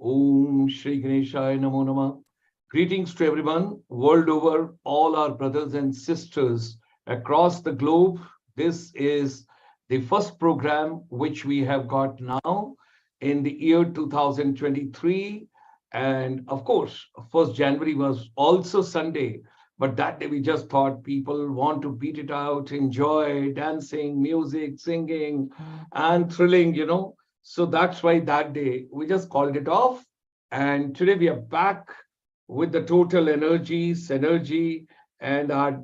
Om Shri Ganeshaya Namo Namah. Greetings to everyone world over, all our brothers and sisters across the globe. This is the first program which we have got now in the year 2023. And of course, 1st January was also Sunday, but that day we just thought people want to beat it out, enjoy dancing, music, singing, and thrilling. So that's why that day we just called it off. And today we are back with the total energy, synergy, and our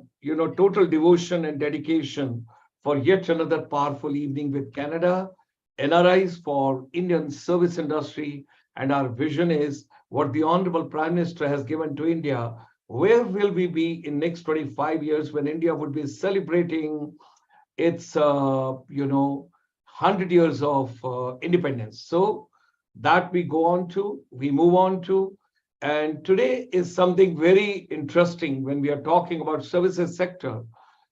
total devotion and dedication for yet another powerful evening with Canada, NRIs for Indian service industry, and our vision is what the Honorable Prime Minister has given to India. Where will we be in next 25 years when India would be celebrating its 100 years of independence? So that we move on to, and today is something very interesting when we are talking about services sector.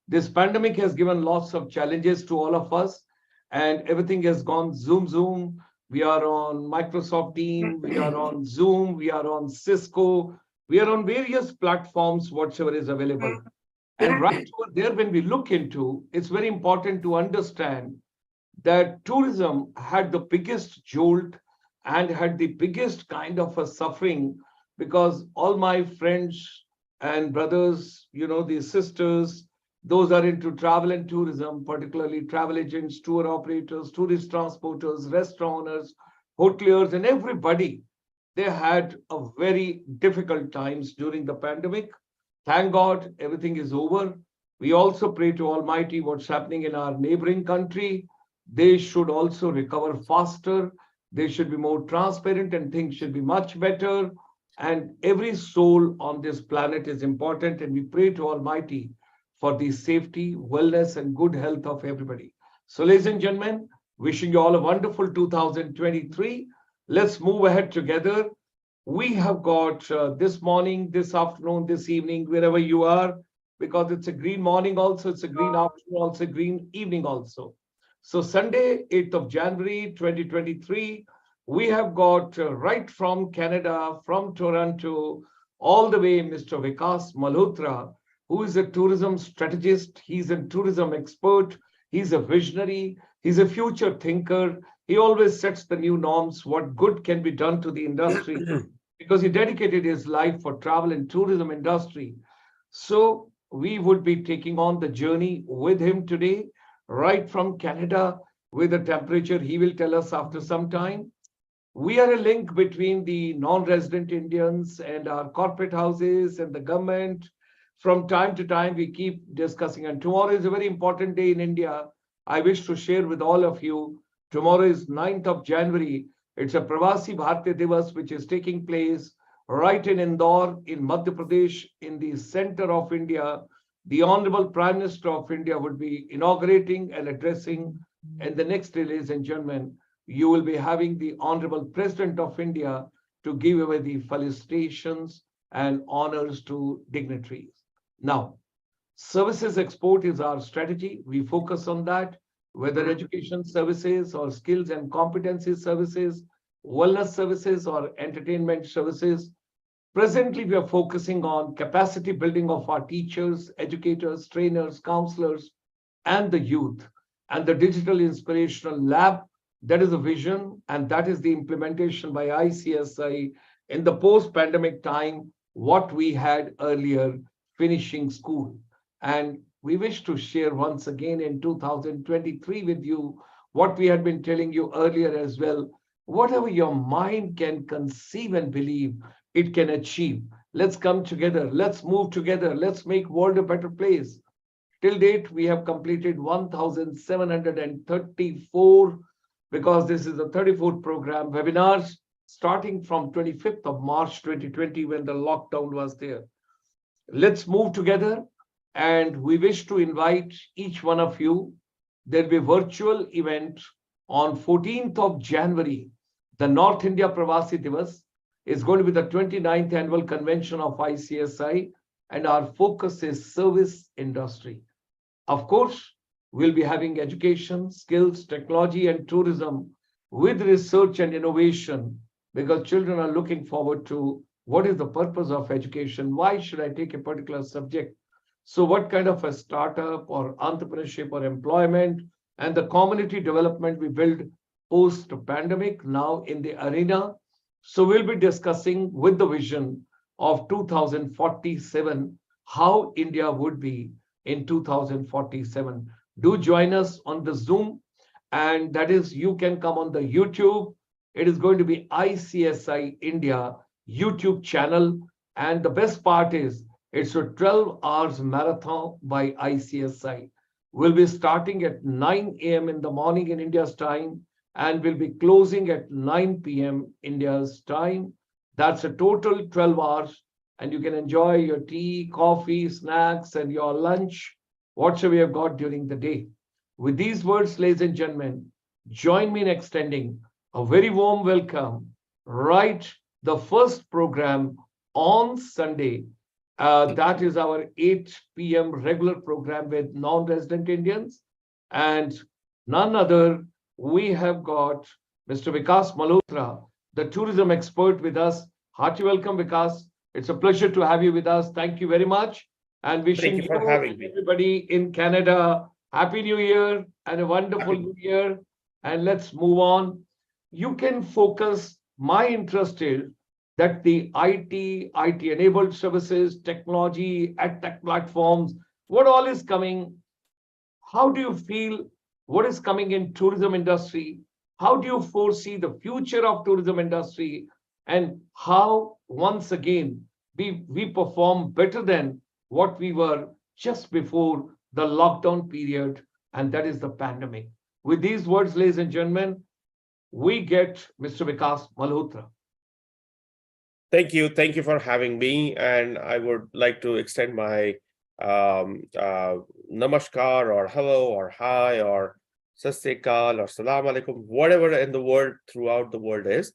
This pandemic has given lots of challenges to all of us, and everything has gone zoom. We are on Microsoft Team, we are on Zoom, we are on Cisco, we are on various platforms, whatsoever is available. And right over there, when we look into, it's very important to understand that tourism had the biggest jolt and had the biggest kind of a suffering, because all my friends and brothers, the sisters, those are into travel and tourism, particularly travel agents, tour operators, tourist transporters, restaurateurs, hoteliers, and everybody, they had a very difficult times during the pandemic. Thank God everything is over. We also pray to Almighty what's happening in our neighboring country. They should also recover faster. They should be more transparent and things should be much better. And every soul on this planet is important. And we pray to Almighty for the safety, wellness, and good health of everybody. So, ladies and gentlemen, wishing you all a wonderful 2023. Let's move ahead together. We have got this morning, this afternoon, this evening, wherever you are, because it's a green morning also, it's a green afternoon also, green evening also. So Sunday, 8th of January, 2023, we have got right from Canada, from Toronto, all the way Mr. Vikas Malhotra, who is a tourism strategist. He's a tourism expert. He's a visionary. He's a future thinker. He always sets the new norms, what good can be done to the industry, because he dedicated his life for travel and tourism industry. So we would be taking on the journey with him today, right from Canada, with the temperature he will tell us after some time. We are a link between the non-resident Indians and our corporate houses and the government. From time to time, we keep discussing. And tomorrow is a very important day in India. I wish to share with all of you. Tomorrow is 9th of January. It's a Pravasi Bharatiya Divas, which is taking place right in Indore, in Madhya Pradesh, in the center of India. The Honorable Prime Minister of India would be inaugurating and addressing. And the next day, ladies and gentlemen, you will be having the Honorable President of India to give away the felicitations and honors to dignitaries. Now, services export is our strategy. We focus on that, whether education services or skills and competency services, wellness services or entertainment services. Presently, we are focusing on capacity building of our teachers, educators, trainers, counselors, and the youth. And the Digital Inspirational Lab, that is a vision, and that is the implementation by ICSI in the post-pandemic time, what we had earlier, finishing school. And we wish to share once again in 2023 with you what we had been telling you earlier as well. Whatever your mind can conceive and believe, it can achieve. Let's come together. Let's move together. Let's make world a better place. Till date, we have completed 1,734, because this is the 34th program, webinars, starting from 25th of March 2020 when the lockdown was there. Let's move together, and we wish to invite each one of you. There'll be a virtual event on 14th of January. The North India Pravasi Divas is going to be the 29th annual convention of ICSI, and our focus is service industry. Of course, we'll be having education, skills, technology, and tourism with research and innovation. because children are looking forward to what is the purpose of education? Why should I take a particular subject? So, what kind of a startup or entrepreneurship or employment and the community development we build post pandemic now in the arena? So, we'll be discussing with the vision of 2047 how India would be in 2047. Do join us on the Zoom, and that is, you can come on the YouTube. It is going to be ICSI India YouTube channel. And the best part is it's a 12 hours marathon by ICSI. We'll be starting at 9 a.m. in the morning in India's time, and we'll be closing at 9 p.m. India's time. That's a total 12 hours, and you can enjoy your tea, coffee, snacks, and your lunch, whatever you have got during the day. With these words, ladies and gentlemen, join me in extending a very warm welcome. Right, the first program on Sunday. That is our 8 p.m. regular program with non-resident Indians. And none other, we have got Mr. Vikas Malhotra, the tourism expert with us. Hearty welcome, Vikas. It's a pleasure to have you with us. Thank you very much. And wishing you and everybody in Canada Happy New Year and a wonderful New Year. And let's move on. You can focus. My interest is that the IT-enabled services, technology, tech platforms, what all is coming? How do you feel what is coming in tourism industry? How do you foresee the future of tourism industry? And how, once again, we perform better than what we were just before the lockdown period, and that is the pandemic. With these words, ladies and gentlemen, we get Mr. Vikas Malhotra. Thank you. Thank you for having me. And I would like to extend my namaskar or hello or hi or Sastri or salam alaikum, whatever in the world throughout the world is.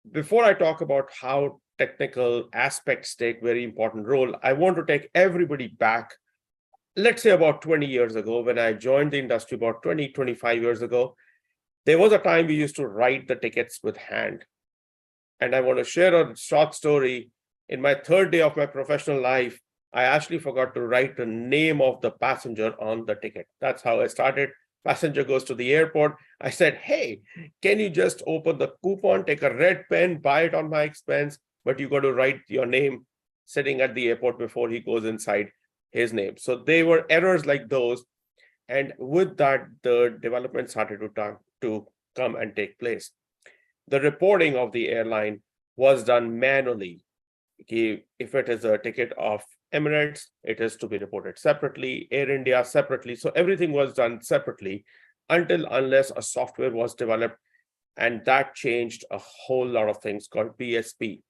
Before I talk about how technical aspects take very important role, I want to take everybody back, let's say about 20 years ago, when I joined the industry about 25 years ago. There was a time we used to write the tickets with hand. And I want to share a short story. In my third day of my professional life, I actually forgot to write the name of the passenger on the ticket. That's how I started. Passenger goes to the airport. I said, hey, can you just open the coupon, take a red pen, buy it on my expense, but you got to write your name sitting at the airport before he goes inside, his name. So they were errors like those. And with that, the development started to come and take place. The reporting of the airline was done manually. If it is a ticket of Emirates, it is to be reported separately, Air India separately. So everything was done separately unless a software was developed, and that changed a whole lot of things called BSP.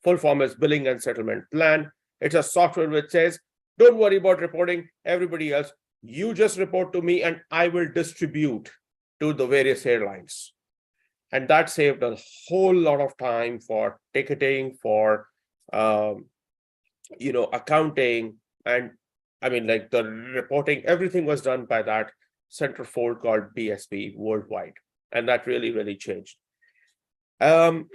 Full form is Billing and Settlement Plan. It's a software which says, don't worry about reporting everybody else. You just report to me and I will distribute to the various airlines. And that saved a whole lot of time for ticketing, for accounting, and I mean, like the reporting, everything was done by that centerfold called BSP worldwide. And that really, really changed. And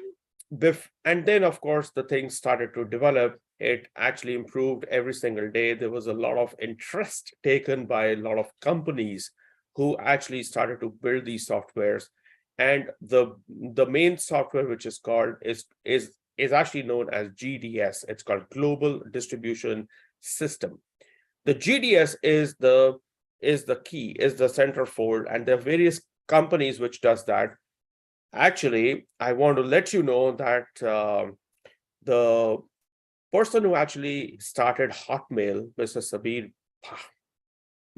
then, of course, the things started to develop. It actually improved every single day. There was a lot of interest taken by a lot of companies who actually started to build these softwares. And the main software, which is called is actually known as GDS. It's called Global Distribution System. The GDS is the key, is the centerfold, and there are various companies which does that. Actually, I want to let you know that the person who actually started Hotmail, Mr. Sabir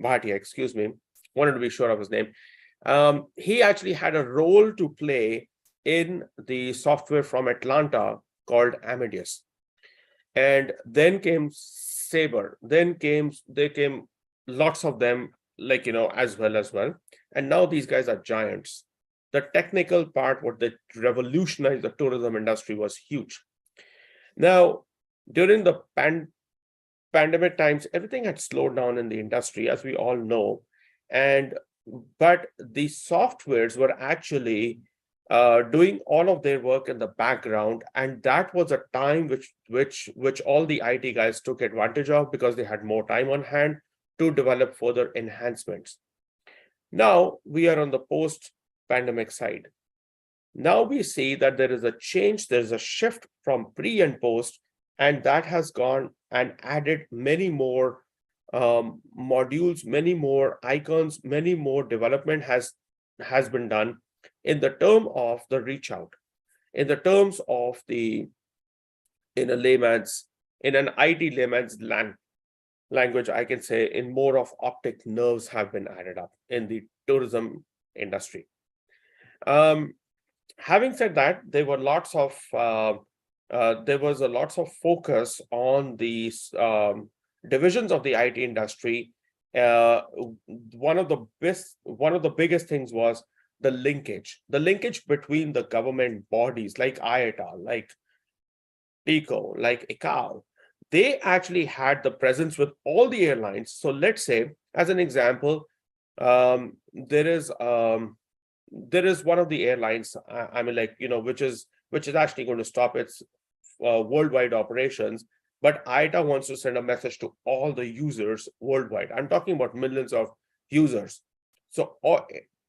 Bhatia, excuse me, wanted to be sure of his name. He actually had a role to play in the software from Atlanta called Amadeus. And then came Sabre. Then came lots of them, like, as well. And now these guys are giants. The technical part, what they revolutionized the tourism industry, was huge. Now, during the pandemic times, everything had slowed down in the industry, as we all know. But the softwares were actually doing all of their work in the background, and that was a time which all the IT guys took advantage of because they had more time on hand to develop further enhancements. Now we are on the post-pandemic side. Now we see that there is a change, there's a shift from pre and post, and that has gone and added many more modules, many more icons, many more development has been done in the term of the reach out, in the terms of the in an IT layman's language, I can say in more of optic nerves have been added up in the tourism industry. Having said that, there was a lots of focus on these divisions of the IT industry. One of the biggest things was the linkage between the government bodies like IATA, like TICO, like ICAO. They actually had the presence with all the airlines. So let's say, as an example, there is one of the airlines, I mean, like, which is actually going to stop its worldwide operations, but IATA wants to send a message to all the users worldwide. I'm talking about millions of users. So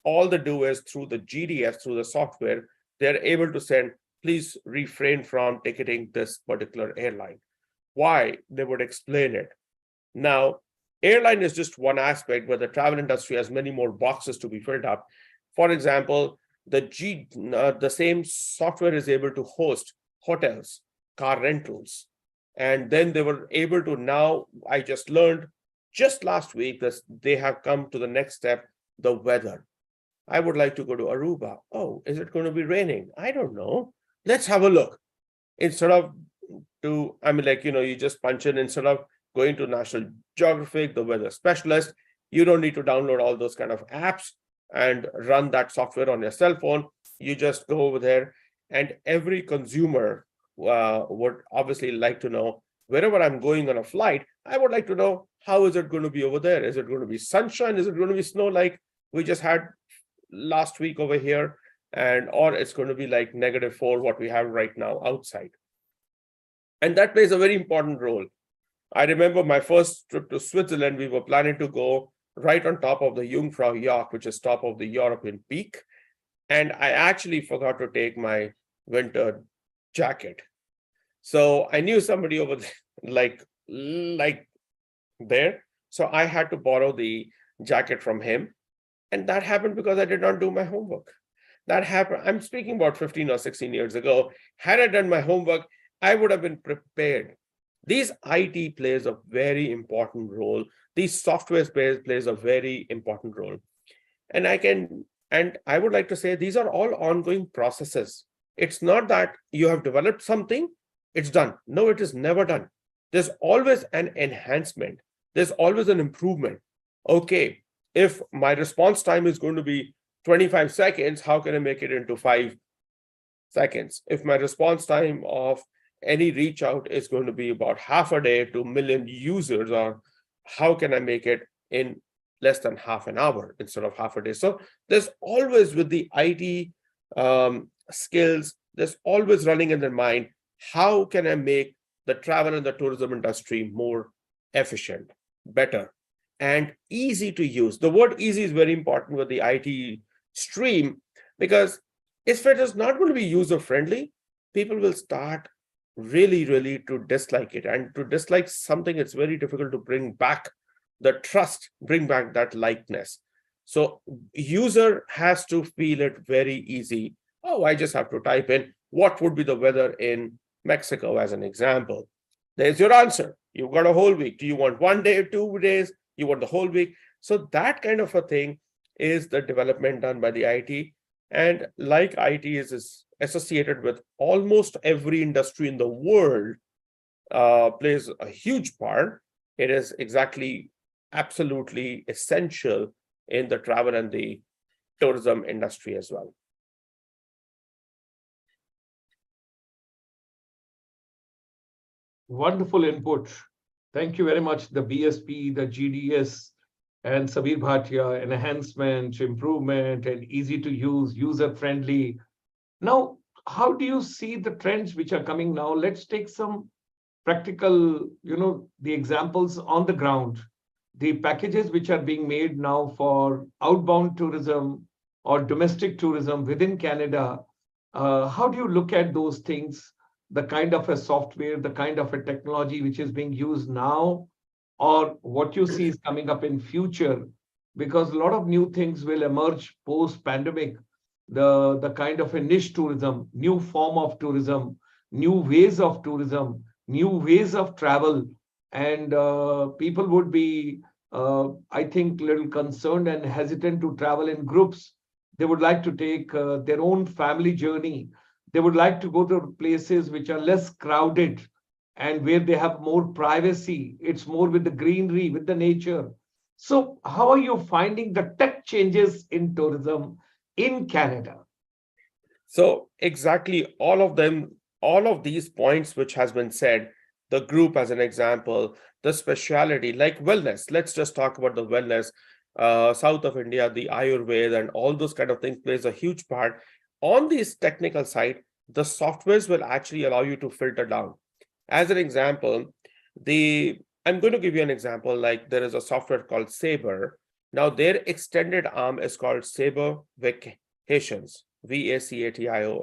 all they do is through the GDS, through the software, they're able to send, please refrain from ticketing this particular airline. Why? They would explain it. Now, airline is just one aspect where the travel industry has many more boxes to be filled up. For example, the same software is able to host hotels, car rentals. And then they were able to now, I just learned just last week that they have come to the next step, the weather. I would like to go to Aruba. Oh, is it going to be raining? I don't know. Let's have a look. Instead of you just punch in, instead of going to National Geographic, the weather specialist, you don't need to download all those kind of apps and run that software on your cell phone. You just go over there, and every consumer would obviously like to know, wherever I'm going on a flight, I would like to know, how is it going to be over there? Is it going to be sunshine? Is it going to be snow like we just had last week over here? Or it's going to be like -4, what we have right now outside. And that plays a very important role. I remember my first trip to Switzerland, we were planning to go right on top of the Jungfrau Joch, which is top of the European peak. And I actually forgot to take my winter jacket. So I knew somebody over there, like there. So I had to borrow the jacket from him. And that happened because I did not do my homework. That happened, I'm speaking about 15 or 16 years ago. Had I done my homework, I would have been prepared. These IT plays a very important role. These software plays a very important role. And I would like to say these are all ongoing processes. It's not that you have developed something, it's done. No, it is never done. There's always an enhancement. There's always an improvement. Okay, if my response time is going to be 25 seconds, how can I make it into 5 seconds? If my response time of any reach out is going to be about half a day to 1 million users, or how can I make it in less than half an hour instead of half a day? So there's always, with the IT skills, there's always running in their mind, how can I make the travel and the tourism industry more efficient, better, and easy to use? The word easy is very important with the IT stream, because if it is not going to be user friendly, people will start really to dislike it. And to dislike something, it's very difficult to bring back the trust, bring back that likeness. So user has to feel it very easy. Oh, I just have to type in what would be the weather in Mexico as an example. There's your answer. You've got a whole week. Do you want 1 day, 2 days? You want the whole week? So that kind of a thing is the development done by the IT. And like IT is associated with almost every industry in the world, plays a huge part. It is absolutely essential in the travel and the tourism industry as well. Wonderful input. Thank you very much. The BSP, the GDS, and Sabir Bhatia, enhancement, improvement, and easy to use, user friendly. Now, how do you see the trends which are coming now? Let's take some practical, the examples on the ground, the packages which are being made now for outbound tourism or domestic tourism within Canada. How do you look at those things? The kind of a software, the kind of a technology which is being used now, or what you see is coming up in future, because a lot of new things will emerge post pandemic. The kind of a niche tourism, new form of tourism, new ways of tourism, new ways of travel, and people would be, I think, little concerned and hesitant to travel in groups. They would like to take their own family journey. They would like to go to places which are less crowded and where they have more privacy. It's more with the greenery, with the nature. So, how are you finding the tech changes in tourism in Canada? So exactly all of them, all of these points which has been said, the group as an example, the speciality like wellness. Let's just talk about the wellness. South of India, the Ayurveda and all those kind of things plays a huge part. On this technical side, the softwares will actually allow you to filter down. As an example, the I'm going to give you an example. Like there is a software called Sabre. Now their extended arm is called Sabre Vacations, Vacation.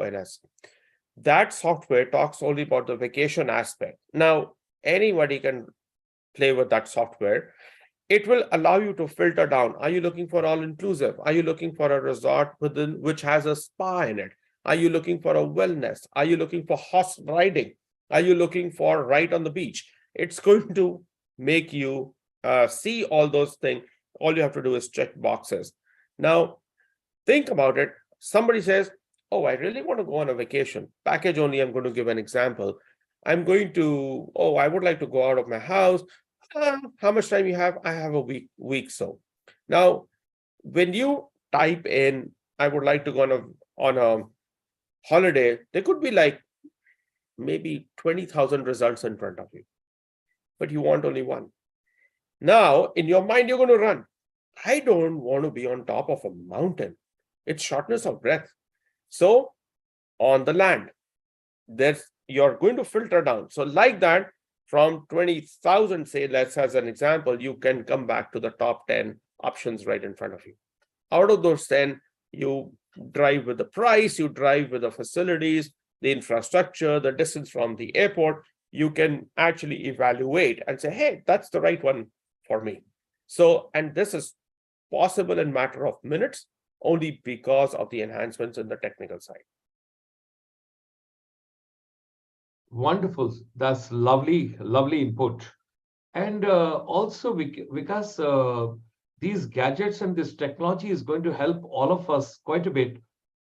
That software talks only about the vacation aspect. Now anybody can play with that software. It will allow you to filter down. Are you looking for all inclusive? Are you looking for a resort within which has a spa in it? Are you looking for a wellness? Are you looking for horse riding? Are you looking for right on the beach? It's going to make you see all those things. All you have to do is check boxes. Now, think about it. Somebody says, oh, I really want to go on a vacation. Package only, I'm going to give an example. I would like to go out of my house. How much time you have? I have a week. So now when you type in, I would like to go on a holiday, there could be like maybe 20,000 results in front of you, but you want only one. Now in your mind, you're going to run. I don't want to be on top of a mountain. It's shortness of breath. So on the land, you're going to filter down. So like that, from 20,000, say, let's as an example, you can come back to the top 10 options right in front of you. Out of those 10, you drive with the price, you drive with the facilities, the infrastructure, the distance from the airport. You can actually evaluate and say, hey, that's the right one for me. So, and this is possible in matter of minutes only because of the enhancements in the technical side. Wonderful. That's lovely, lovely input. And also, Vikas, these gadgets and this technology is going to help all of us quite a bit.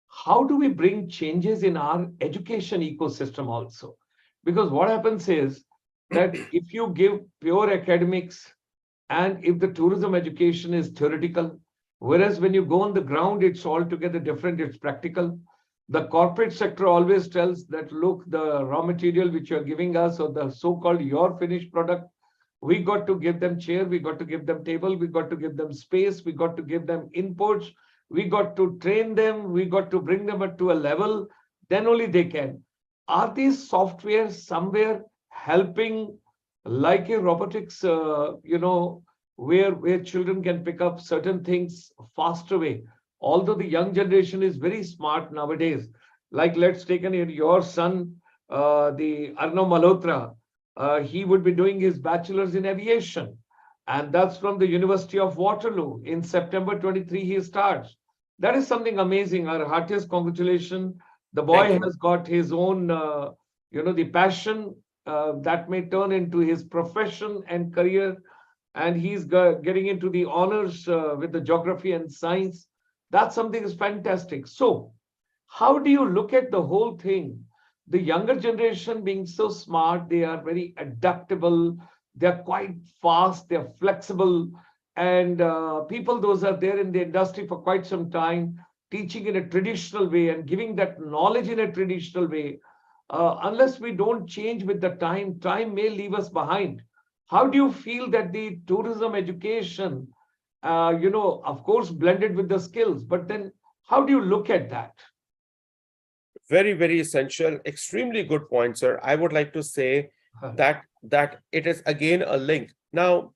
How do we bring changes in our education ecosystem also? Because what happens is that if you give pure academics and if the tourism education is theoretical, whereas when you go on the ground, it's altogether different, it's practical. The corporate sector always tells that, look, the raw material which you're giving us, or the so-called your finished product, we got to give them chair, we got to give them table, we got to give them space, we got to give them inputs, we got to train them, we got to bring them up to a level, then only they can. Are these softwares somewhere helping, like a robotics, where children can pick up certain things faster way? Although the young generation is very smart nowadays, like let's take your son, the Arno Malhotra, he would be doing his bachelor's in aviation, and that's from the University of Waterloo. In September 23, he starts. That is something amazing. Our heartiest congratulations. The boy has got his own, the passion that may turn into his profession and career, and he's getting into the honors with the geography and science. That's something is fantastic. So, how do you look at the whole thing? The younger generation being so smart, they are very adaptable, they're quite fast, they're flexible, and people those are there in the industry for quite some time, teaching in a traditional way and giving that knowledge in a traditional way. Unless we don't change with the time, time may leave us behind. How do you feel that the tourism education, of course, blended with the skills, but then how do you look at that? Very, very essential. Extremely good point, sir. I would like to say that it is again a link. Now,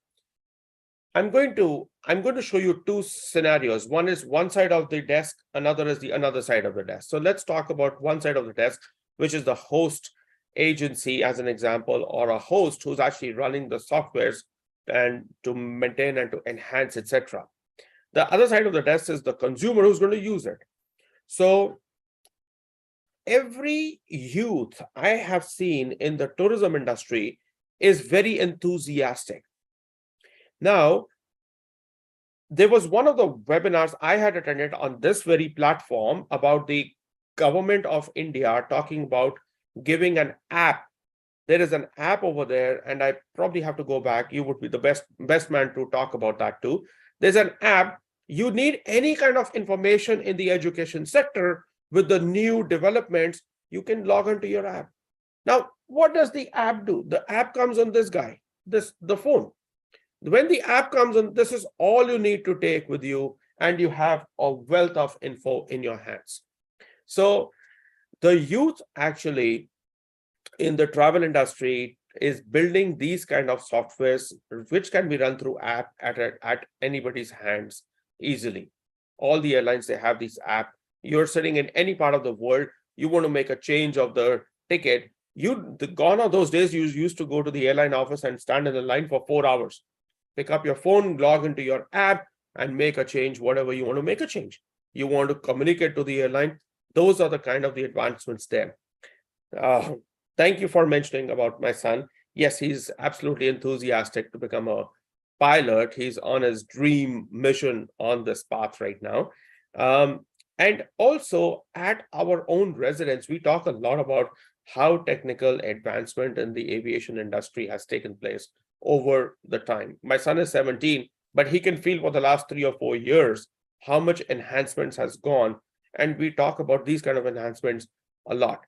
I'm going to show you two scenarios. One is one side of the desk, another is the another side of the desk. So let's talk about one side of the desk, which is the host agency as an example, or a host who's actually running the softwares and to maintain and to enhance, etc. The other side of the desk is the consumer who's going to use it. So every youth I have seen in the tourism industry is very enthusiastic. Now, there was one of the webinars I had attended on this very platform about the government of India talking about giving an app. There is an app over there, and I probably have to go back. You would be the best man to talk about that too. There's an app. You need any kind of information in the education sector with the new developments, you can log into your app. Now, what does the app do? The app comes on this guy, the phone. When the app comes on, this is all you need to take with you, and you have a wealth of info in your hands. So the youth actually in the travel industry is building these kind of softwares which can be run through app at anybody's hands easily. All the airlines, they have this app. You're sitting in any part of the world, you want to make a change of the ticket. Gone are those days you used to go to the airline office and stand in the line for 4 hours. Pick up your phone, log into your app, and make a change, whatever you want to make a change. You want to communicate to the airline. Those are the kind of the advancements there. Thank you for mentioning about my son. Yes, he's absolutely enthusiastic to become a pilot. He's on his dream mission on this path right now. And also at our own residence, we talk a lot about how technical advancement in the aviation industry has taken place over the time. My son is 17, but he can feel for the last 3 or 4 years how much enhancements has gone. And we talk about these kind of enhancements a lot.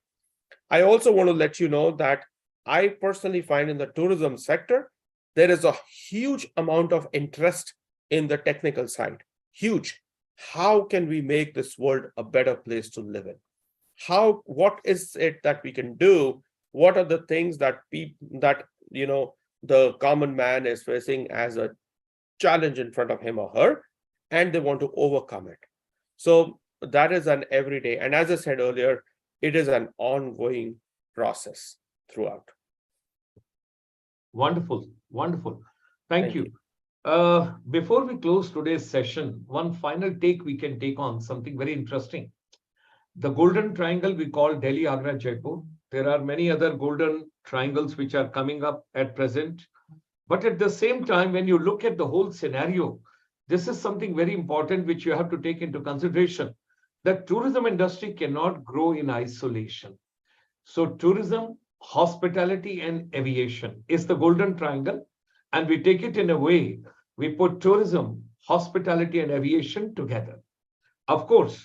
I also want to let you know that I personally find in the tourism sector, there is a huge amount of interest in the technical side. Huge. How can we make this world a better place to live in? What is it that we can do? What are the things that the common man is facing as a challenge in front of him or her, and they want to overcome it? So that is an everyday, and as I said earlier, it is an ongoing process throughout. Wonderful, wonderful. Thank you. you. Before we close today's session, one final take we can take on something very interesting. The golden triangle we call Delhi, Agra, Jaipur. There are many other golden triangles which are coming up at present. But at the same time, when you look at the whole scenario, this is something very important which you have to take into consideration. The tourism industry cannot grow in isolation. So tourism, hospitality, and aviation is the golden triangle. And we take it in a way, we put tourism, hospitality, and aviation together. Of course,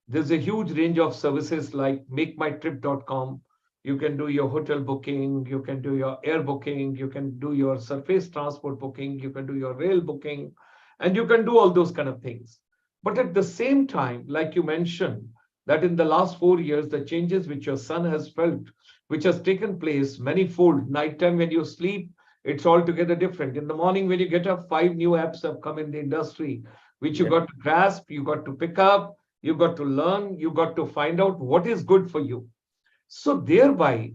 there's a huge range of services like makemytrip.com. You can do your hotel booking, you can do your air booking, you can do your surface transport booking, you can do your rail booking, and you can do all those kind of things. But at the same time, like you mentioned, that in the last 4 years, the changes which your son has felt, which has taken place manifold. Nighttime when you sleep, it's altogether different. In the morning when you get up, 5 new apps have come in the industry, which you got to grasp, you got to pick up, you got to learn, you got to find out what is good for you. So thereby,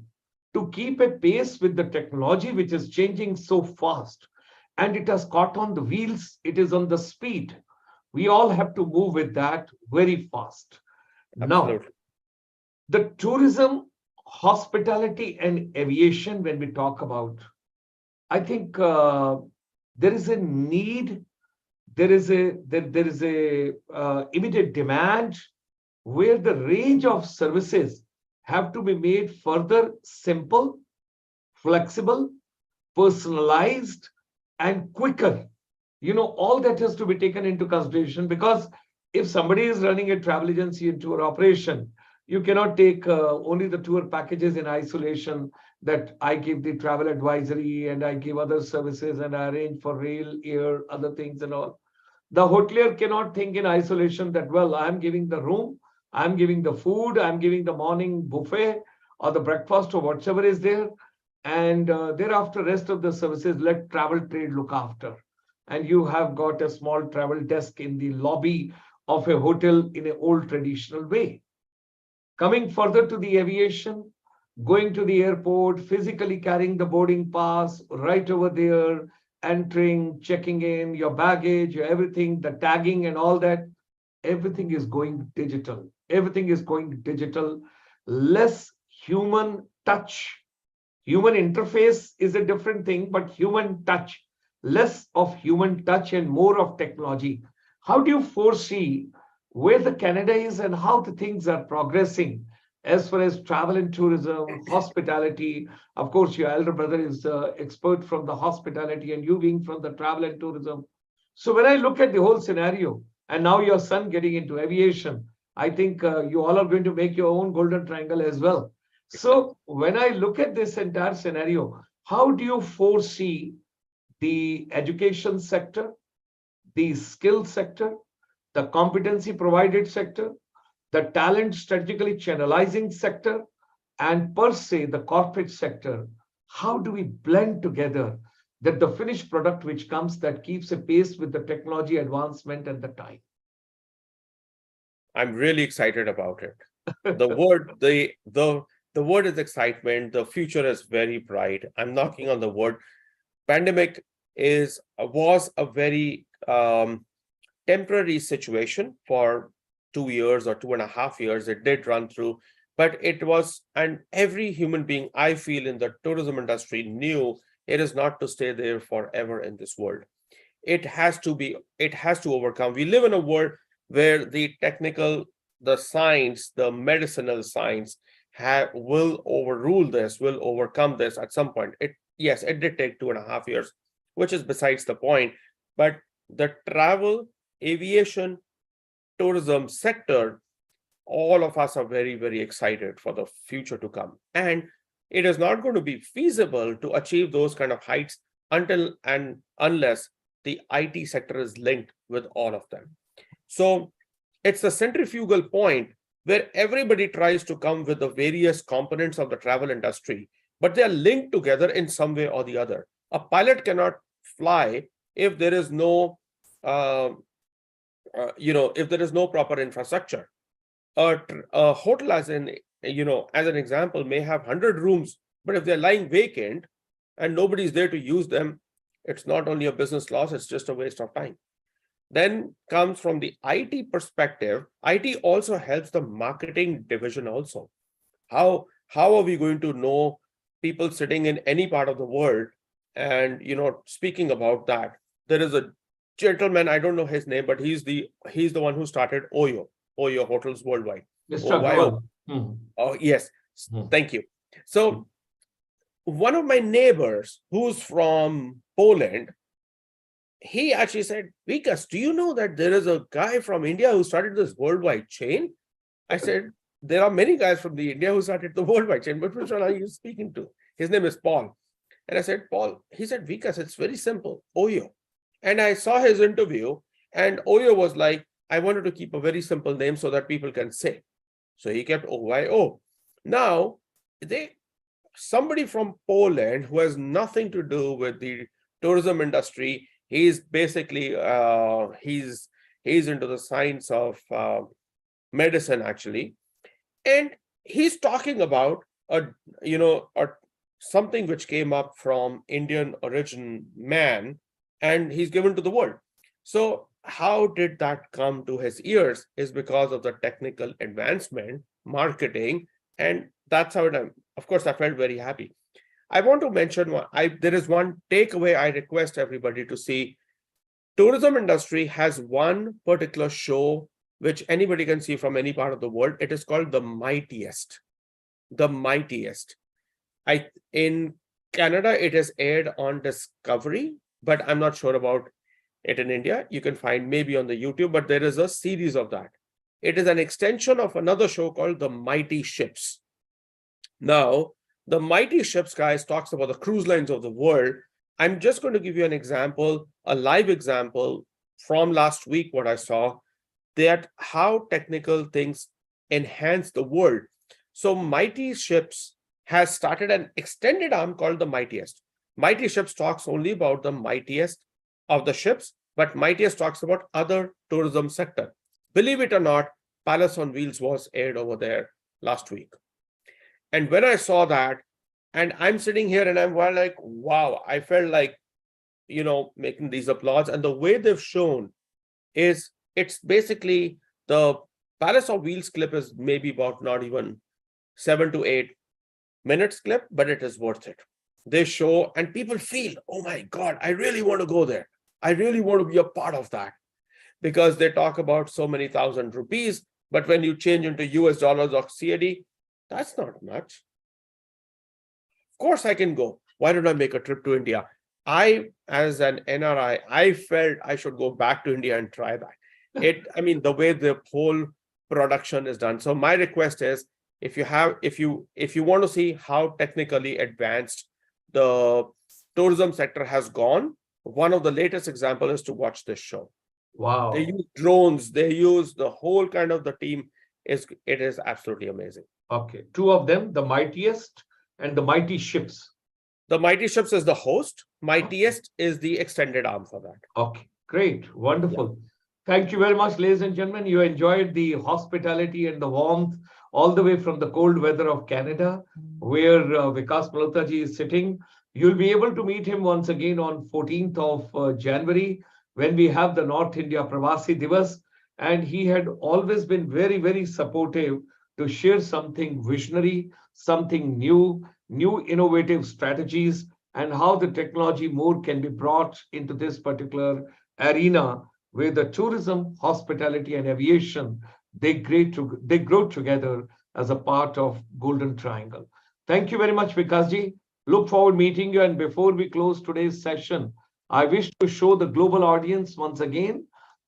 to keep a pace with the technology which is changing so fast, and it has caught on the wheels, it is on the speed. We all have to move with that very fast. Absolutely. Now, the tourism, hospitality, and aviation, when we talk about, I think there is a need, there is a immediate demand where the range of services have to be made further simple, flexible, personalized, and quicker. All that has to be taken into consideration, because if somebody is running a travel agency and tour operation, you cannot take only the tour packages in isolation, that I give the travel advisory and I give other services and I arrange for rail, air, other things and all. The hotelier cannot think in isolation that, well, I'm giving the room, I'm giving the food, I'm giving the morning buffet or the breakfast or whatever is there. And thereafter, rest of the services, let travel trade look after. And you have got a small travel desk in the lobby of a hotel in an old traditional way. Coming further to the aviation, going to the airport, physically carrying the boarding pass right over there, entering, checking in, your baggage, your everything, the tagging and all that, everything is going digital. Everything is going digital. Less human touch. Human interface is a different thing, but human touch, less of human touch and more of technology. How do you foresee where the Canada is and how the things are progressing as far as travel and tourism, hospitality? Of course, your elder brother is expert from the hospitality and you being from the travel and tourism. So when I look at the whole scenario, and now your son getting into aviation, I think you all are going to make your own golden triangle as well. So when I look at this entire scenario, how do you foresee the education sector, the skill sector, the competency provided sector, the talent strategically channelizing sector, and per se the corporate sector? How do we blend together that the finished product which comes that keeps a pace with the technology advancement and the time? I'm really excited about it. The word is excitement. The future is very bright. I'm knocking on the wood. Pandemic was a very temporary situation for 2 years or 2.5 years. It did run through, but it was, and every human being, I feel, in the tourism industry knew it is not to stay there forever in this world. It has to overcome. We live in a world where the technical, the science, the medicinal science will overrule this, will overcome this at some point. Yes, it did take 2.5 years, which is besides the point. But the travel, aviation, tourism sector, all of us are very, very excited for the future to come. And it is not going to be feasible to achieve those kind of heights until and unless the IT sector is linked with all of them. So it's the centrifugal point where everybody tries to come with the various components of the travel industry, but they are linked together in some way or the other. A pilot cannot fly if there is no, if there is no proper infrastructure. A hotel, as an example, may have 100 rooms, but if they're lying vacant and nobody's there to use them, it's not only a business loss, it's just a waste of time. Then comes from the IT perspective. IT also helps the marketing division also. How are we going to know people sitting in any part of the world? And speaking about that, there is a gentleman, I don't know his name, but he's the one who started Oyo Hotels Worldwide. Mr. Oh, yes. Thank you. So one of my neighbors who's from Poland, he actually said, Vikas, do you know that there is a guy from India who started this worldwide chain? I said, there are many guys from the India who started the worldwide chain, but which one are you speaking to? His name is Paul. And I said, Paul. He said, Vikas, it's very simple, Oyo. And I saw his interview, and Oyo was like, I wanted to keep a very simple name so that people can say. So he kept OYO. Now, somebody from Poland who has nothing to do with the tourism industry, he's basically he's into the science of medicine actually, and he's talking about something which came up from Indian origin man, and he's given to the world. So how did that come to his ears is because of the technical advancement, marketing, and that's how of course, I felt very happy. I want to mention there is one takeaway I request everybody to see. Tourism industry has one particular show which anybody can see from any part of the world. It is called The Mightiest. The Mightiest. In Canada, it is aired on Discovery, but I'm not sure about it in India. You can find maybe on the YouTube, but there is a series of that. It is an extension of another show called The Mighty Ships. Now, The Mighty Ships, guys, talks about the cruise lines of the world. I'm just going to give you an example, a live example from last week, what I saw, that how technical things enhance the world. So Mighty Ships has started an extended arm called the Mightiest. Mighty Ships talks only about the mightiest of the ships, but Mightiest talks about other tourism sector. Believe it or not, Palace on Wheels was aired over there last week. And when I saw that, and I'm sitting here and I'm like, wow, I felt like, making these applause. And the way they've shown is it's basically the Palace of Wheels clip is maybe about not even 7 to 8 minutes clip, but it is worth it. They show and people feel, oh my God, I really want to go there. I really want to be a part of that, because they talk about so many thousand rupees, but when you change into US dollars or CAD, that's not much. Of course I can go. Why don't I make a trip to India? I, as an NRI, I felt I should go back to India and try that. The way the whole production is done. So my request is, if you want to see how technically advanced the tourism sector has gone, one of the latest example is to watch this show. Wow. They use drones, they use the whole kind of the team. It is absolutely amazing. Okay, two of them, the Mightiest and the Mighty Ships. The Mighty Ships is the host. Mightiest is the extended arm for that. Okay, great, wonderful. Thank you very much, ladies and gentlemen. You enjoyed the hospitality and the warmth all the way from the cold weather of Canada, where Vikas Malhotra ji is sitting. You'll be able to meet him once again on 14th of January, when we have the North India Pravasi Divas. And he had always been very, very supportive to share something visionary, something new innovative strategies, and how the technology more can be brought into this particular arena, where the tourism, hospitality, and aviation, they grow together as a part of Golden Triangle. Thank you very much, Vikas ji. Look forward meeting you. And before we close today's session, I wish to show the global audience once again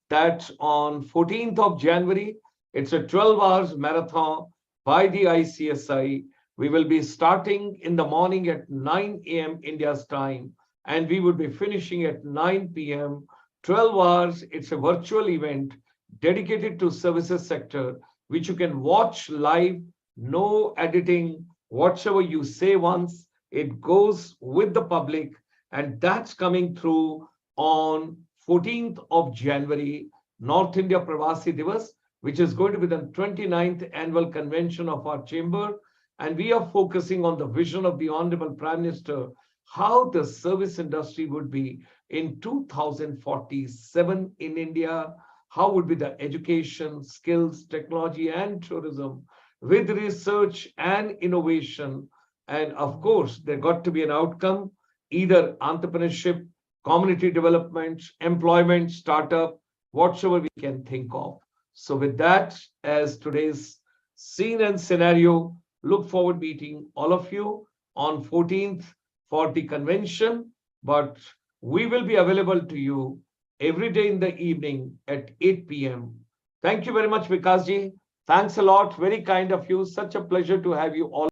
that on 14th of January, it's a 12 hours marathon by the ICSI. We will be starting in the morning at 9 a.m. India's time, and we will be finishing at 9 p.m. 12 hours. It's a virtual event dedicated to services sector, which you can watch live, no editing. Whatever you say once, it goes with the public, and that's coming through on 14th of January, North India Pravasi Divas, which is going to be the 29th annual convention of our chamber. And we are focusing on the vision of the Honorable Prime Minister, how the service industry would be in 2047 in India, how would be the education, skills, technology, and tourism with research and innovation. And of course, there got to be an outcome, either entrepreneurship, community development, employment, startup, whatsoever we can think of. So with that, as today's scene and scenario, look forward meeting all of you on 14th for the convention, but we will be available to you every day in the evening at 8 p.m. Thank you very much, Vikas ji. Thanks a lot. Very kind of you. Such a pleasure to have you all.